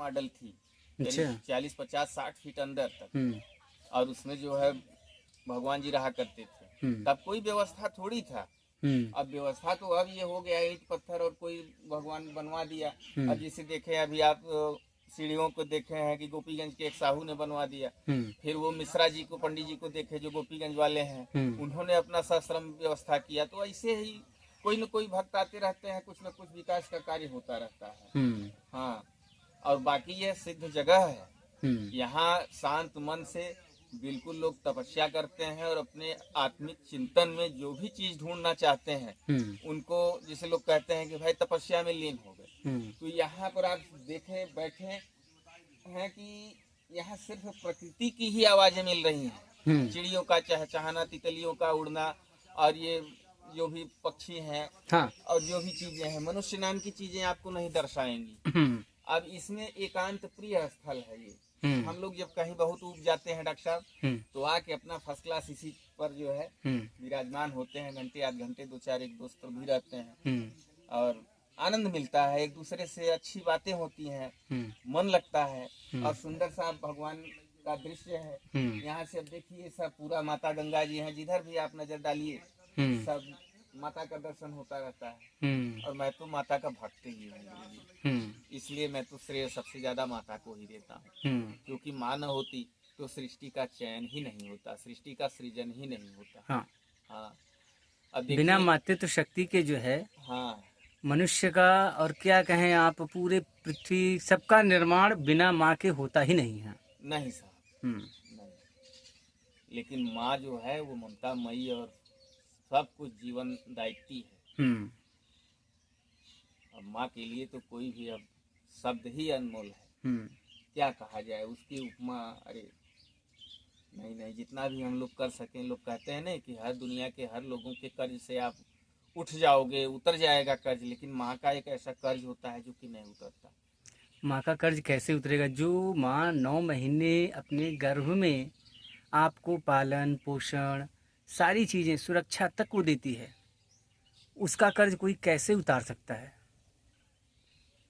Model थी, अच्छा। 40, 50, 60 feet अंदर तक। हम्म। और उसमें जो है भगवान जी रहा करते थे। हम्म। तब कोई व्यवस्था थोड़ी था। हम्म। अब व्यवस्था तो अब ये हो गया, ईंट पत्थर और कोई भगवान बनवा दिया। हम्म। अब जिसे देखे अभी आप सीढ़ियों को देखे हैं कि गोपीगंज के एक साहू ने बनवा दिया। हम्म। फिर वो मिश्रा जी को, पंडित जी को देखे जो गोपीगंज वाले हैं, हम्म। उन्होंने अपना सश्रम व्यवस्था किया। तो ऐसे ही कोई न कोई भक्त आते रहते हैं, कुछ न कुछ विकास का कार्य होता रहता है। हम्म। हाँ, और बाकी ये सिद्ध जगह है। हम्म। यहाँ शांत मन से बिल्कुल लोग तपस्या करते हैं और अपने आत्मिक चिंतन में जो भी चीज ढूंढना चाहते हैं उनको, जैसे लोग कहते हैं कि भाई तपस्या में लीन हो गए, तो यहाँ पर आप देखें बैठे हैं कि यहाँ सिर्फ प्रकृति की ही आवाजें मिल रही हैं। चिड़ियों का चहचहाना, तितलियों का उड़ना, और ये जो भी पक्षी हैं, हाँ। और जो भी चीजें हैं, मनुष्य नाम की चीजें आपको नहीं दर्शाएंगी। अब इसमें एकांत प्रिय स्थल है ये। हम लोग जब कहीं बहुत ऊब जाते हैं डॉक्टर साहब, तो आके अपना फर्स्ट क्लास इसी पर जो है विराजमान होते हैं। घंटे आध घंटे, दो चार एक दोस्त भी रहते हैं और आनंद मिलता है, एक दूसरे से अच्छी बातें होती हैं, मन लगता है। और सुंदर सा भगवान का दृश्य है। यहाँ से अब देखिए सब पूरा माता गंगा जी हैं, जिधर भी आप नजर डालिए सब माता का दर्शन होता रहता है। और मैं तो माता का भक्त ही हूँ, इसलिए मैं तो श्रेय सबसे ज्यादा माता को ही देता हूँ। क्योंकि माँ न होती तो सृष्टि का चयन ही नहीं होता, सृष्टि का सृजन ही नहीं होता। हाँ। हाँ, अब बिना देखिए। मातृत्व शक्ति के जो है हाँ, मनुष्य का, और क्या कहें आप, पूरे पृथ्वी सबका निर्माण बिना माँ के होता ही नहीं है। नहीं साहब, नहीं। लेकिन माँ जो है वो ममता मई और सब कुछ जीवन दायित्वी है। अब माँ के लिए तो कोई भी अब शब्द ही अनमोल है। क्या कहा जाए उसकी उपमा। अरे नहीं नहीं, जितना भी हम लोग कर सकें। लोग कहते हैं ना कि हर दुनिया के हर लोगों के कर्ज से आप उठ जाओगे, उतर जाएगा कर्ज, लेकिन माँ का एक ऐसा कर्ज होता है जो कि नहीं उतरता। माँ का कर्ज कैसे उतरेगा? जो माँ 9 महीने अपने गर्भ में आपको पालन पोषण सारी चीज़ें, सुरक्षा तक वो देती है, उसका कर्ज कोई कैसे उतार सकता है?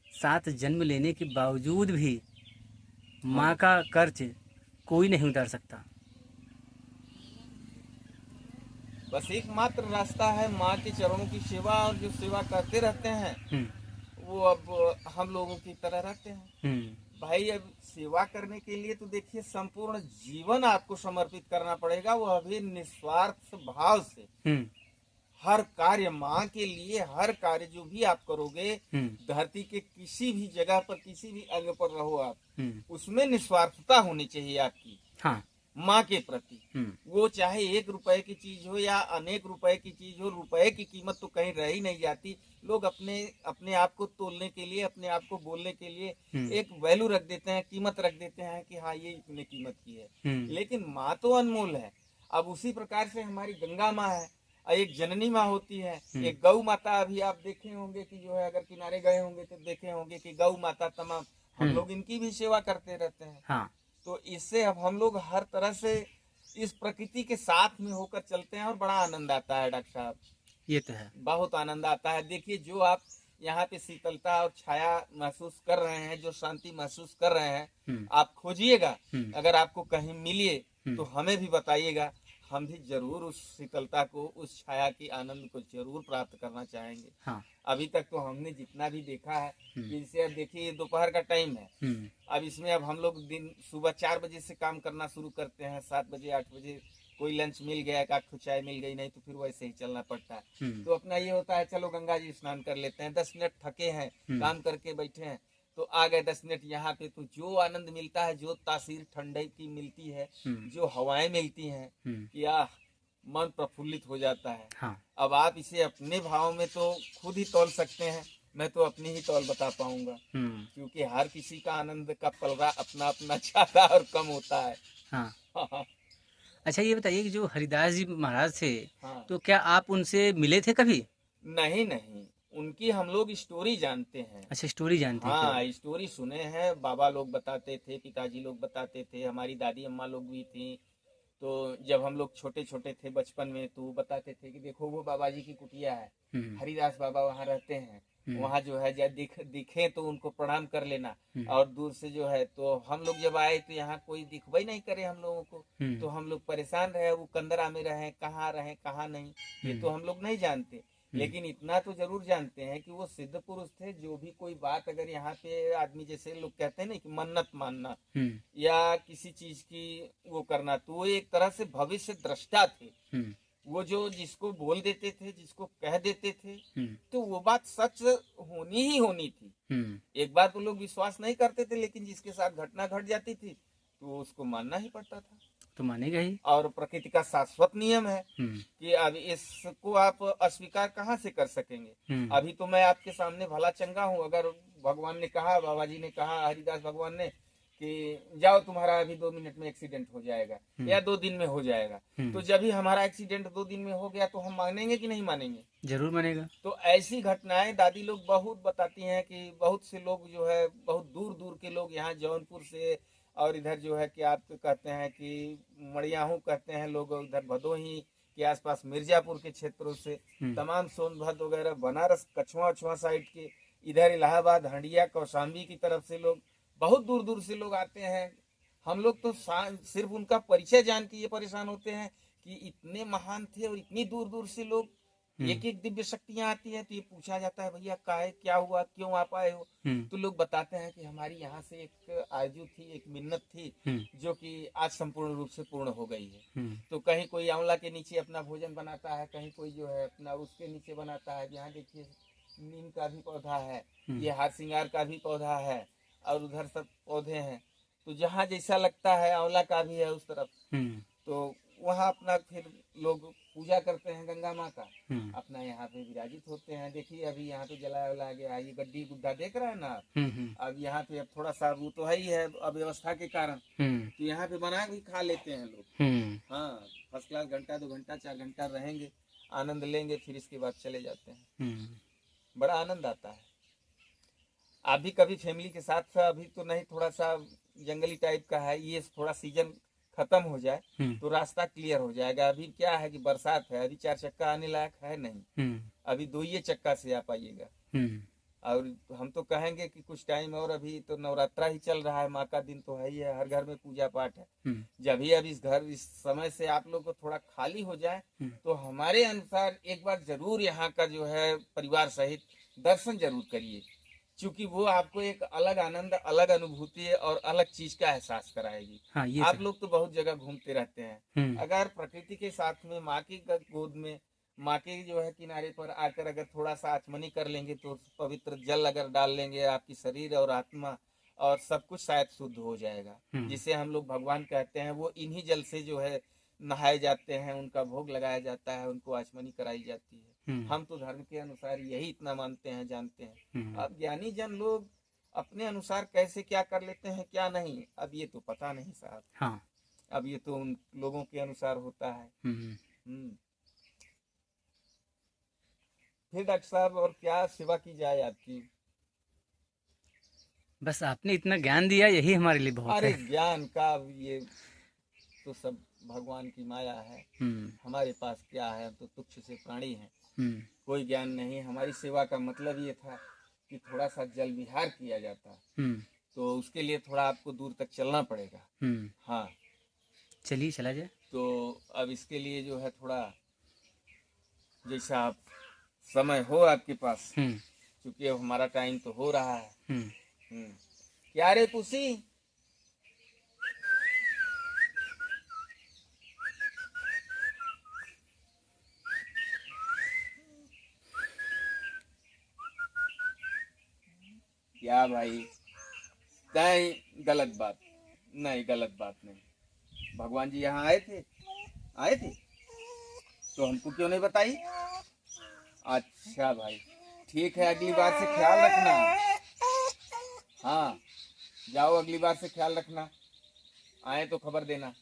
7 जन्म लेने के बावजूद भी माँ का कर्ज कोई नहीं उतार सकता। बस एकमात्र रास्ता है माँ के चरणों की सेवा, और जो सेवा करते रहते हैं वो अब हम लोगों की तरह रहते हैं। भाई अब सेवा करने के लिए तो देखिए संपूर्ण जीवन आपको समर्पित करना पड़ेगा, वो अभी निस्वार्थ भाव से। हर कार्य माँ के लिए, हर कार्य जो भी आप करोगे, धरती के किसी भी जगह पर, किसी भी अंग पर रहो आप, उसमें निस्वार्थता होनी चाहिए आपकी। हाँ, माँ के प्रति। वो चाहे 1 रुपए की चीज हो या अनेक रुपए की चीज हो, रुपए की कीमत तो कहीं रह ही नहीं जाती। लोग अपने आप को तोलने के लिए, अपने आप को बोलने के लिए एक वैल्यू रख देते हैं, कीमत रख देते हैं कि हाँ ये इतने कीमत की है। लेकिन माँ तो अनमोल है। अब उसी प्रकार से हमारी गंगा माँ है, एक जननी माँ होती है, एक गौ माता। अभी आप देखे होंगे कि जो है, अगर किनारे गए होंगे तो देखे होंगे कि गौ माता तमाम, हम लोग इनकी भी सेवा करते रहते हैं। हाँ। तो इससे अब हम लोग हर तरह से इस प्रकृति के साथ में होकर चलते हैं और बड़ा आनंद आता है डॉक्टर साहब। ये तो है, बहुत आनंद आता है। देखिए जो आप यहाँ पे शीतलता और छाया महसूस कर रहे हैं, जो शांति महसूस कर रहे हैं, आप खोजिएगा। अगर आपको कहीं मिलिए तो हमें भी बताइएगा, हम भी जरूर उस शीतलता को, उस छाया की आनंद को जरूर प्राप्त करना चाहेंगे। हाँ। अभी तक तो हमने जितना भी देखा है, जैसे अब देखिए दोपहर का टाइम है, अब इसमें अब हम लोग दिन सुबह 4 बजे से काम करना शुरू करते हैं, 7 बजे 8 बजे कोई लंच मिल गया, एक आध चाय मिल गई, नहीं तो फिर वैसे ही चलना पड़ता है। तो अपना ये होता है चलो गंगा जी स्नान कर लेते हैं, 10 मिनट थके हैं, काम करके बैठे हैं तो आ गए 10 मिनट यहाँ पे। तो जो आनंद मिलता है, जो तासीर ठंडे की मिलती है, जो हवाएं मिलती हैं, या मन प्रफुल्लित हो जाता है। हाँ। अब आप इसे अपने भाव में तो खुद ही तौल सकते हैं, मैं तो अपनी ही तौल बता पाऊंगा। क्योंकि हर किसी का आनंद का पलड़ा अपना अपना ज्यादा और कम होता है। हाँ। अच्छा ये बताइए कि जो हरिदास जी महाराज थे, हाँ। तो क्या आप उनसे मिले थे कभी? नहीं नहीं, उनकी हम लोग स्टोरी जानते हैं। अच्छा, स्टोरी जानते हैं? हाँ, स्टोरी सुने हैं, बाबा लोग बताते थे, पिताजी लोग बताते थे, हमारी दादी अम्मा लोग भी थी। तो जब हम लोग छोटे छोटे थे बचपन में, तो बताते थे कि देखो वो बाबा जी की कुटिया है, हरिदास बाबा वहाँ रहते हैं, वहाँ जो है जब दिखे तो उनको प्रणाम कर लेना, हम्म। और दूर से जो है तो हम लोग जब आए तो यहाँ कोई दिखवा ही नहीं करे हम लोगों को, तो हम लोग परेशान रहे, वो कंदरा में रहे, कहाँ नहीं, ये तो हम लोग नहीं जानते। लेकिन इतना तो जरूर जानते हैं कि वो सिद्ध पुरुष थे। जो भी कोई बात अगर यहाँ पे आदमी, जैसे लोग कहते हैं ना कि मन्नत मानना या किसी चीज की वो करना, तो वो एक तरह से भविष्य दृष्टा थे। वो जो जिसको बोल देते थे, जिसको कह देते थे, तो वो बात सच होनी ही होनी थी। एक बार तो लोग विश्वास नहीं करते थे, लेकिन जिसके साथ घटना घट जाती थी तो उसको मानना ही पड़ता था। तो मानेगा ही। और प्रकृति का शाश्वत नियम है कि अब इसको आप अस्वीकार कहाँ से कर सकेंगे। अभी तो मैं आपके सामने भला चंगा हूँ, अगर भगवान ने कहा, बाबा जी ने कहा, हरिदास भगवान ने कि जाओ तुम्हारा अभी 2 मिनट में एक्सीडेंट हो जाएगा या 2 दिन में हो जाएगा, तो जब भी हमारा एक्सीडेंट 2 दिन में हो गया तो हम मानेंगे कि नहीं मानेंगे? जरूर मानेगा। तो ऐसी घटनाएं दादी लोग बहुत बताती हैं कि बहुत से लोग जो है, बहुत दूर दूर के लोग यहाँ जौनपुर से, और इधर जो है कि आप कहते हैं कि मड़ियाहू कहते हैं लोग, उधर भदोही के आसपास मिर्जापुर के क्षेत्रों से, तमाम सोनभद्र वगैरह, बनारस, कछुआ उछुआ साइड के, इधर इलाहाबाद, हंडिया, कौशाम्बी की तरफ से लोग, बहुत दूर दूर से लोग आते हैं। हम लोग तो सिर्फ उनका परिचय जान के ये परेशान होते हैं कि इतने महान थे और इतनी दूर दूर से लोग, एक एक दिव्य शक्तियां आती है। तो ये पूछा जाता है भैया काहे, क्या हुआ, क्यों आप आए हो? तो लोग बताते हैं कि हमारी यहाँ से एक आरजू थी, एक मिन्नत थी, जो कि आज संपूर्ण रूप से पूर्ण हो गई है। तो कहीं कोई आंवला के नीचे अपना भोजन बनाता है, कहीं कोई जो है अपना उसके नीचे बनाता है। यहाँ देखिए नीम का भी पौधा है, ये हार श्रृंगार का भी पौधा है, और उधर सब पौधे हैं। तो जहाँ जैसा लगता है, आंवला का भी है उस तरफ, तो वहाँ अपना फिर लोग पूजा करते हैं गंगा माँ का, अपना यहाँ पे विराजित होते हैं। देखिए अभी यहाँ पे जलाया वला गया, ये गड्डी गुड्डा देख रहे हैं ना आप। अब यहाँ पे अब थोड़ा सा वो तो है ही है अव्यवस्था के कारण, तो यहाँ पे बना भी खा लेते हैं लोग। हाँ, फर्स्ट क्लास, घंटा 2 घंटा 4 घंटा रहेंगे, आनंद लेंगे, फिर इसके बाद चले जाते हैं। बड़ा आनंद आता है। आप भी कभी फैमिली के साथ, अभी तो नहीं, थोड़ा सा जंगली टाइप का है, ये थोड़ा सीजन खत्म हो जाए तो रास्ता क्लियर हो जाएगा। अभी क्या है कि बरसात है, अभी 4 चक्का आने लायक है नहीं, अभी 2 ही चक्का से आप आइएगा। और हम तो कहेंगे कि कुछ टाइम और, अभी तो नवरात्रा ही चल रहा है, माँ का दिन तो है ही है, हर घर में पूजा पाठ है। जब ही अब इस समय से आप लोग को थोड़ा खाली हो जाए तो हमारे अनुसार एक बार जरूर यहाँ का जो है परिवार सहित दर्शन जरूर करिए, क्योंकि वो आपको एक अलग आनंद, अलग अनुभूति और अलग चीज का एहसास कराएगी। हाँ, आप लोग तो बहुत जगह घूमते रहते हैं, अगर प्रकृति के साथ में, माँ की गोद में, माँ के जो है किनारे पर आकर अगर थोड़ा सा आचमनी कर लेंगे, तो पवित्र जल अगर डाल लेंगे, आपकी शरीर और आत्मा और सब कुछ शायद शुद्ध हो जाएगा। जिसे हम लोग भगवान कहते हैं, वो इन्हीं जल से जो है नहाए जाते हैं, उनका भोग लगाया जाता है, उनको आचमनी कराई जाती है। हम तो धर्म के अनुसार यही इतना मानते हैं, जानते हैं। अब ज्ञानी जन लोग अपने अनुसार कैसे क्या कर लेते हैं, क्या नहीं, अब ये तो पता नहीं साहब। हाँ, अब ये तो उन लोगों के अनुसार होता है। फिर डॉक्टर साहब और क्या सेवा की जाए आपकी? बस आपने इतना ज्ञान दिया, यही हमारे लिए बहुत है। अरे ज्ञान का ये तो सब भगवान की माया है, हमारे पास क्या है, तो तुच्छ से प्राणी है, कोई ज्ञान नहीं। हमारी सेवा का मतलब ये था कि थोड़ा सा जल विहार किया जाता, तो उसके लिए थोड़ा आपको दूर तक चलना पड़ेगा। हाँ, चलिए, चला जाए। तो अब इसके लिए जो है थोड़ा जैसा आप समय हो आपके पास, क्योंकि अब हमारा टाइम तो हो रहा है। क्या रे पुसी, क्या भाई? नहीं, गलत बात नहीं, गलत बात नहीं। भगवान जी यहाँ आए थे, आए थे तो हमको क्यों नहीं बताई? अच्छा भाई, ठीक है, अगली बार से ख्याल रखना। हाँ, जाओ, अगली बार से ख्याल रखना, आए तो खबर देना।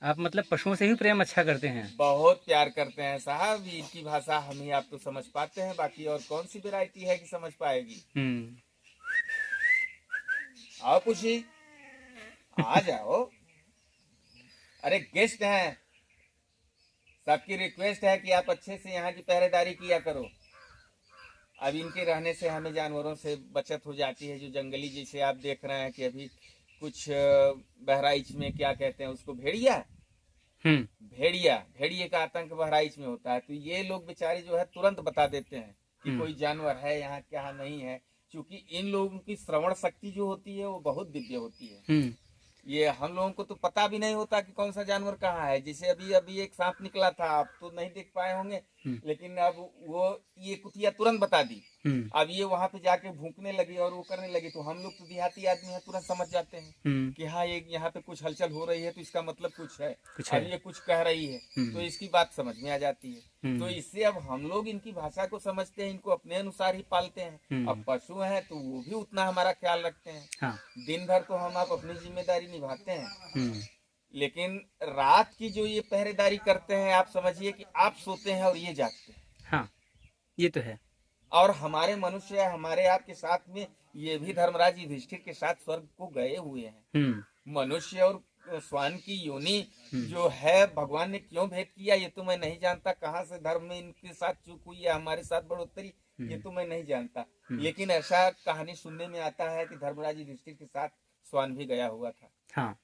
आप मतलब पशुओं से ही प्रेम अच्छा करते हैं? बहुत प्यार करते हैं साहब, इनकी भाषा हम ही आप तो समझ पाते हैं, बाकी और कौन सी वैरायटी है कि समझ पाएगी। आओ खुशी, आ जाओ। अरे गेस्ट हैं, सबकी रिक्वेस्ट है कि आप अच्छे से यहाँ की पहरेदारी किया करो। अब इनके रहने से हमें जानवरों से बचत हो जाती है। जो जंगली, जैसे आप देख रहे हैं कि अभी कुछ बहराइच में क्या कहते हैं उसको, भेड़िया, भेड़िए का आतंक बहराइच में होता है। तो ये लोग बेचारे जो है तुरंत बता देते हैं कि कोई जानवर है यहाँ, क्या नहीं है, क्योंकि इन लोगों की श्रवण शक्ति जो होती है वो बहुत दिव्य होती है। ये हम लोगों को तो पता भी नहीं होता कि कौन सा जानवर कहाँ है। जैसे अभी अभी एक सांप निकला था, आप तो नहीं देख पाए होंगे, लेकिन अब वो ये कुतिया तुरंत बता दी। अब ये वहां पे जाके भूखने लगी और वो करने लगी, तो हम लोग तो देहाती आदमी है, तुरंत समझ जाते हैं कि हाँ ये यहाँ पे कुछ हलचल हो रही है, तो इसका मतलब कुछ है, अब ये कुछ कह रही है, तो इसकी बात समझ में आ जाती है। तो इससे अब हम लोग इनकी भाषा को समझते हैं, इनको अपने अनुसार ही पालते हैं। अब पशु हैं तो वो भी उतना हमारा ख्याल रखते हैं। हाँ। दिन भर तो हम आप अपनी जिम्मेदारी निभाते हैं, लेकिन रात की जो ये पहरेदारी करते हैं, आप समझिए कि आप सोते हैं और ये जागते हैं। हाँ, ये तो है। और हमारे मनुष्य हमारे आपके साथ में ये भी धर्मराज युधिष्ठिर के साथ स्वर्ग को गए हुए हैं। मनुष्य और श्वान की योनि जो है, भगवान ने क्यों भेद किया ये तो मैं नहीं जानता। कहाँ से धर्म में इनके साथ चूक हुई है, हमारे साथ बढ़ोतरी, ये तो मैं नहीं जानता। लेकिन ऐसा कहानी सुनने में आता है कि धर्मराज युधिष्ठिर के साथ श्वान भी गया हुआ था। हाँ।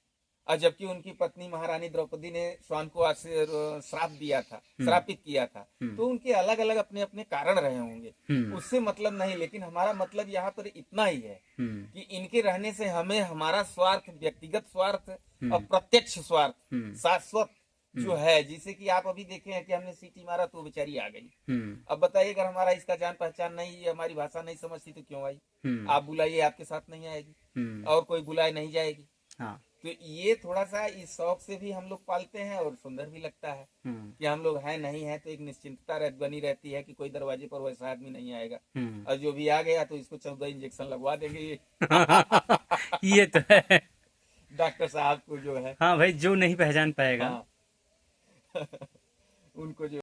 और जबकि उनकी पत्नी महारानी द्रौपदी ने श्वान को श्राप दिया था, श्रापित किया था, तो उनके अलग अलग अपने अपने कारण रहे होंगे, उससे मतलब नहीं। लेकिन हमारा मतलब यहाँ पर इतना ही है कि इनके रहने से हमें हमारा स्वार्थ, व्यक्तिगत स्वार्थ और प्रत्यक्ष स्वार्थ, शाश्वत जो है, जिसे कि आप अभी देखे हैं कि हमने सीटी मारा तो बेचारी आ गई। अब बताइए, अगर हमारा इसका जान पहचान नहीं, हमारी भाषा नहीं समझती तो क्यों आई? आप बुलाइए, आपके साथ नहीं आएगी, और कोई बुलाए नहीं जाएगी। हाँ। तो ये थोड़ा सा इस शौक से भी हम लोग पालते हैं, और सुंदर भी लगता है कि हम लोग हैं नहीं है तो एक निश्चिंतता बनी रहती है कि कोई दरवाजे पर वैसा आदमी नहीं आएगा, और जो भी आ गया तो इसको 14 इंजेक्शन लगवा देंगे ये तो है डॉक्टर साहब को जो है। हाँ भाई, जो नहीं पहचान पाएगा हाँ। उनको जो